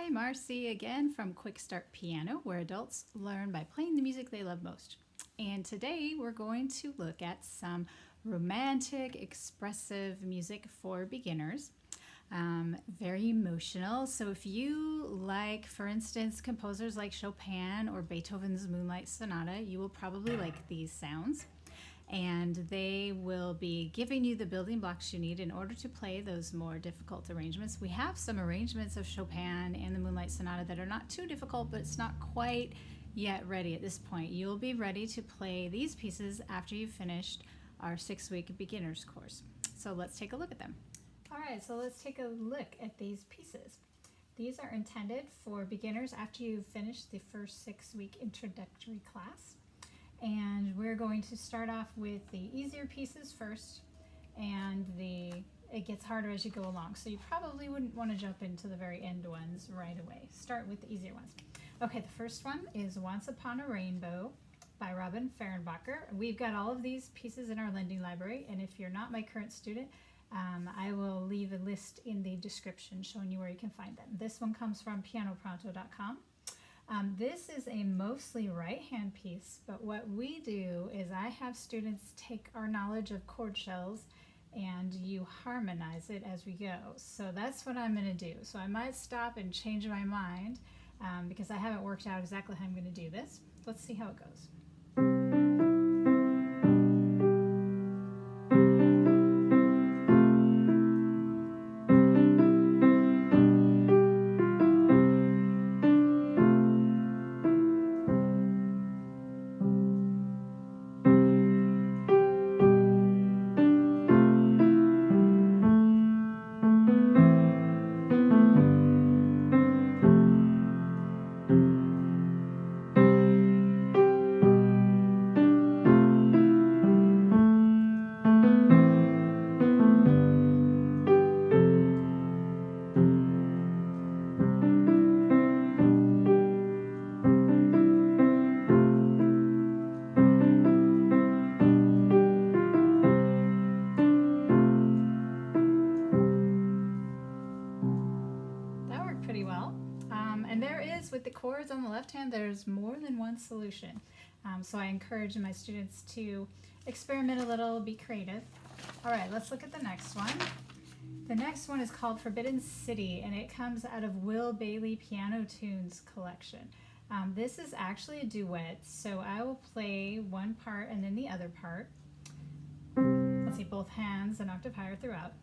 Marcy again from Quick Start Piano, where adults learn by playing the music they love most. And today we're going to look at some romantic, expressive music for beginners. Very emotional. So if you like, for instance, composers like Chopin or Beethoven's Moonlight Sonata, you will probably like these sounds. And they will be giving you the building blocks you need in order to play those more difficult arrangements. We have some arrangements of Chopin and the Moonlight Sonata that are not too difficult, but it's not quite yet ready at this point. You'll be ready to play these pieces after you've finished our 6-week beginners course. So let's take a look at them. All right, so let's take a look at these pieces. These are intended for beginners after you've finished the first 6-week introductory class. And we're going to start off with the easier pieces first, and it gets harder as you go along. So you probably wouldn't want to jump into the very end ones right away. Start with the easier ones. Okay, the first one is Once Upon a Rainbow by Robin Fehrenbacher. We've got all of these pieces in our lending library, and if you're not my current student, I will leave a list in the description showing you where you can find them. This one comes from pianopronto.com. This is a mostly right-hand piece, but what we do is I have students take our knowledge of chord shells and you harmonize it as we go. So that's what I'm going to do. So I might stop and change my mind because I haven't worked out exactly how I'm going to do this. Let's see how it goes. With the chords on the left hand, there's more than one solution. So I encourage my students to experiment a little, be creative. All right, let's look at the next one. The next one is called Forbidden City, and it comes out of Will Bailey Piano Tunes collection. This is actually a duet, so I will play one part and then the other part. Let's see, both hands an octave higher throughout.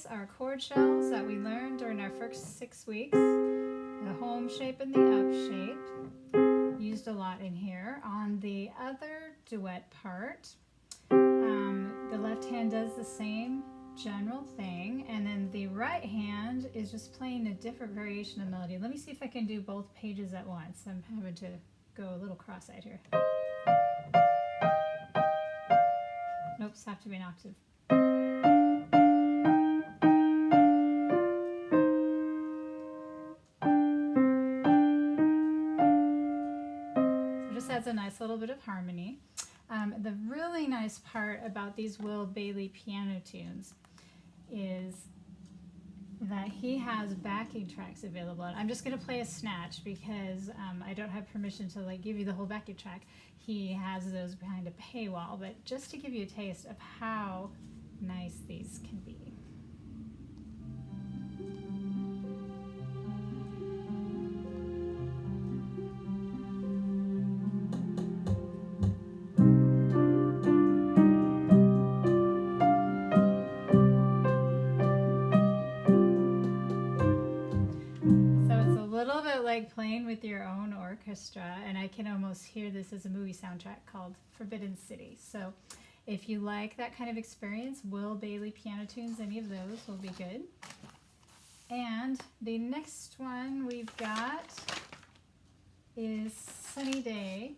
Our chord shells that we learned during our first 6 weeks, the home shape and the up shape, used a lot in here. On the other duet part, the left hand does the same general thing, and then the right hand is just playing a different variation of melody. Let me see if I can do both pages at once. I'm having to go a little cross-eyed here. Nope, have to be an octave. Adds a nice little bit of harmony. The really nice part about these Will Bailey piano tunes is that he has backing tracks available. I'm just going to play a snatch because I don't have permission to give you the whole backing track. He has those behind a paywall, but just to give you a taste of how nice these can be. like playing with your own orchestra, and I can almost hear this as a movie soundtrack called Forbidden City. So if you like that kind of experience, Will Bailey piano tunes, any of those will be good. And the next one we've got is Sunny Day.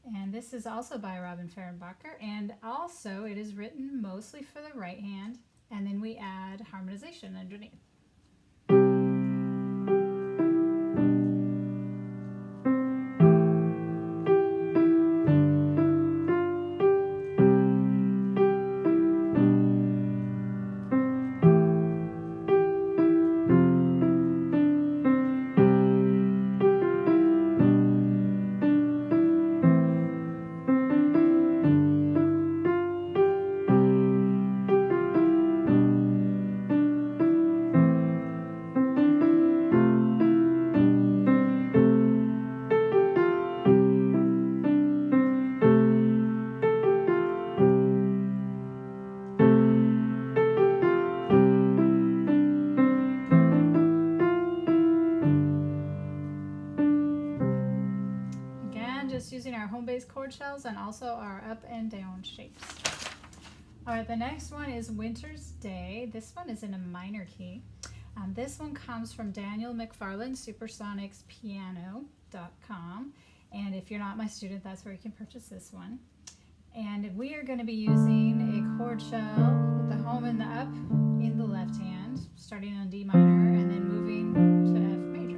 And this is also by Robin Fehrenbacher, and also it is written mostly for the right hand, and then we add harmonization underneath. Just using our home base chord shells and also our up and down shapes. All right, the next one is Winter's Day. This one is in a minor key. This one comes from Daniel McFarland, supersonicspiano.com. And if you're not my student, that's where you can purchase this one. And we are going to be using a chord shell with the home and the up in the left hand, starting on D minor and then moving to F major.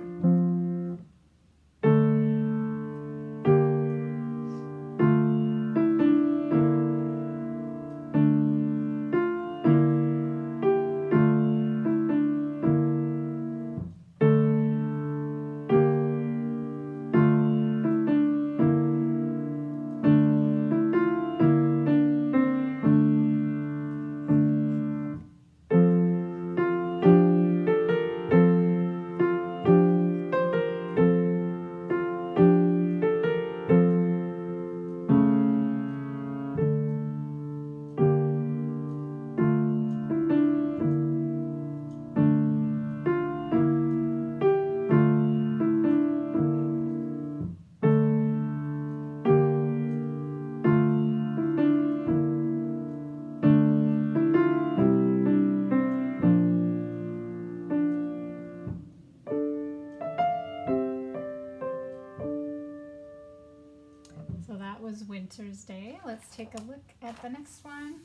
So that was Winter's Day. Let's take a look at the next one.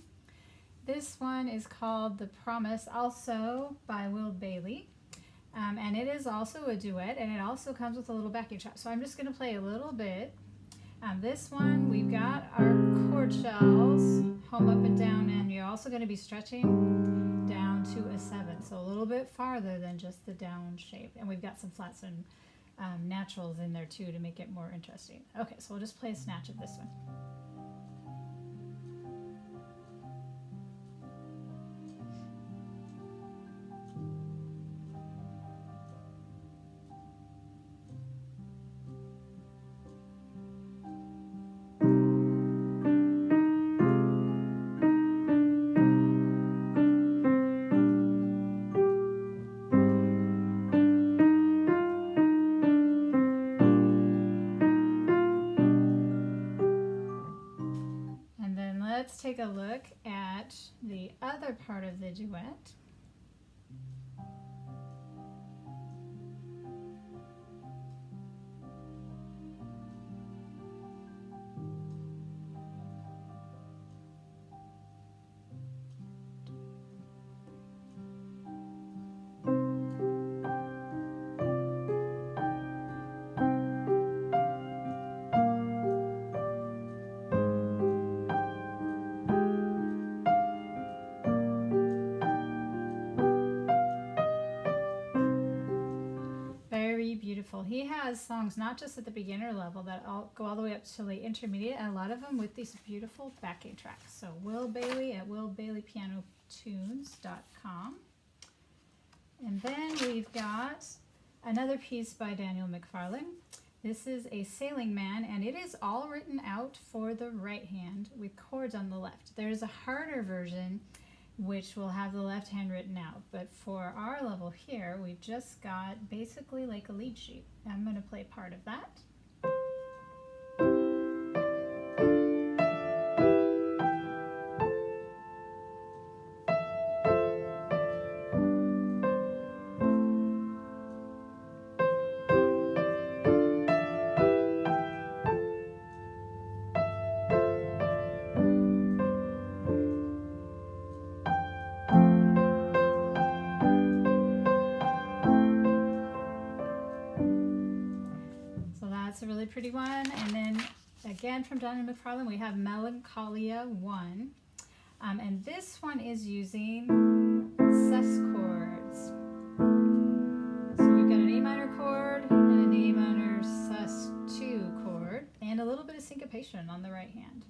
This one is called The Promise, also by Will Bailey. And it is also a duet, and it also comes with a little backing track. So I'm just going to play a little bit. This one, we've got our chord shells, home, up, and down, and you're also going to be stretching down to a 7. So a little bit farther than just the down shape. And we've got some flats and naturals in there too to make it more interesting. Okay, so we'll just play a snatch of this one. Let's take a look at the other part of the duet. Beautiful. He has songs not just at the beginner level that go all the way up to the intermediate, and a lot of them with these beautiful backing tracks. So Will Bailey at willbaileypianotunes.com. And then we've got another piece by Daniel McFarland. This is a Sailing Man, and it is all written out for the right hand with chords on the left. There's a harder version which will have the left hand written out. But for our level here, we've just got basically like a lead sheet. I'm going to play part of that. That's a really pretty one. And then again from Don and McFarlane, we have Melancholia 1. And this one is using sus chords. So we've got an A minor chord and an A minor sus2 chord and a little bit of syncopation on the right hand.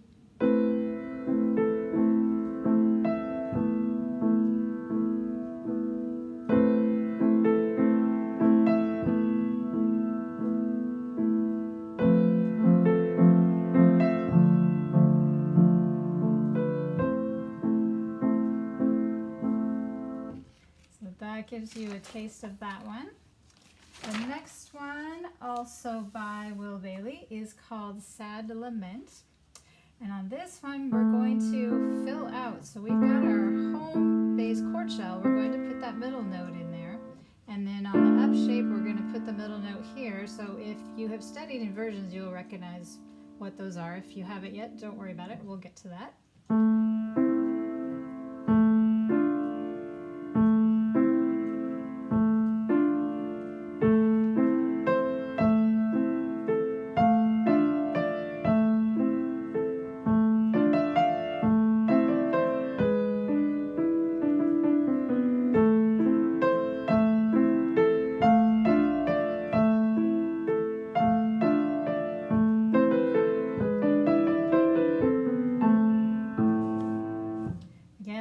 That gives you a taste of that one. The next one, also by Will Bailey, is called Sad Lament. And on this one, we're going to fill out. So we've got our home bass chord shell. We're going to put that middle note in there. And then on the up shape, we're going to put the middle note here. So if you have studied inversions, you'll recognize what those are. If you haven't yet, don't worry about it. We'll get to that.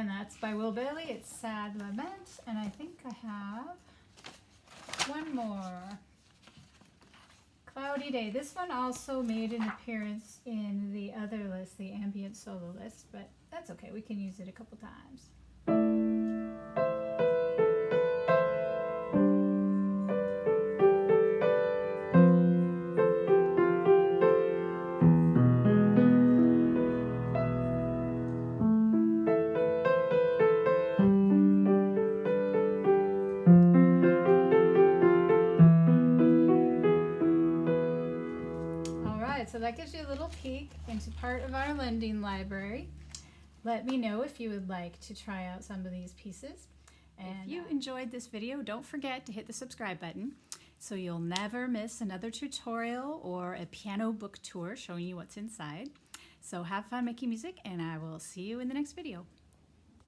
That's by Will Bailey. It's Sad Lament, and I think I have one more. Cloudy Day. This one also made an appearance in the other list, the ambient solo list, but that's okay. We can use it a couple times. So that gives you a little peek into part of our lending library. Let me know if you would like to try out some of these pieces. And if you enjoyed this video, don't forget to hit the subscribe button so you'll never miss another tutorial or a piano book tour showing you what's inside. So have fun making music, and I will see you in the next video.